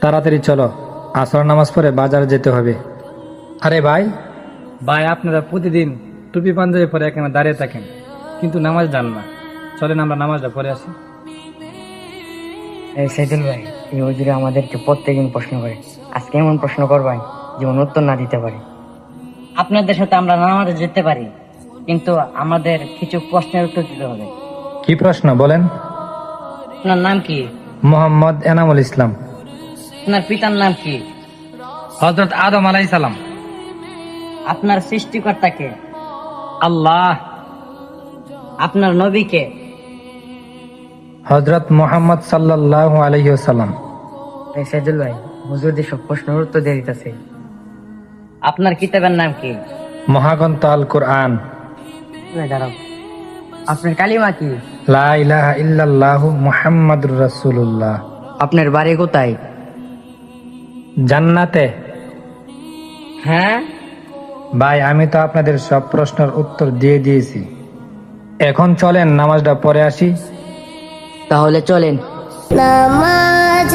তাড়াতাড়ি চলো, আসর নামাজ পড়ে বাজারে যেতে হবে। আরে ভাই, আপনারা প্রতিদিন টুপি পাঞ্জাবি পরে এখানে দাঁড়িয়ে থাকেন, কিন্তু নামাজ যান না। চলেন আমরা নামাজটা পড়ে আসি। এই সাইদুল ভাই, এই হুজুরে আমাদেরকে প্রত্যেকদিন প্রশ্ন করে, আজকে এমন প্রশ্ন করবেন যেমন উত্তর না দিতে পারি। আপনাদের সাথে আমরা নামাজে যেতে পারি, কিন্তু আমাদের কিছু প্রশ্নের উত্তর দিতে হবে। কি প্রশ্ন বলেন? আপনার নাম কি? মোহাম্মদ এনামুল ইসলাম। আপনার পিতার নাম কি? হযরত আদম আলাইহিস সালাম। আপনার সৃষ্টিকর্তা কে? আল্লাহ। আপনার নবী কে? হযরত মুহাম্মদ সাল্লাল্লাহু আলাইহি ওয়াসাল্লাম। এই সাইদুল ভাই, হুজুর যে সব প্রশ্নের উত্তর দিয়ে দিতেছে। আপনার কিতাবের নাম কি? মহাগ্রন্থ আল কুরআন। দাঁড়াও, আপনার কালিমা কি? লা ইলাহা ইল্লাল্লাহু মুহাম্মাদুর রাসূলুল্লাহ। আপনার বাড়ি কোথায়? জান্নাতে। হ্যাঁ, ভাই, আমি তো আপনাদের সব প্রশ্নের উত্তর দিয়ে দিয়েছি। এখন চলেন নামাজটা পড়ে আসি। তাহলে চলেন। নামাজ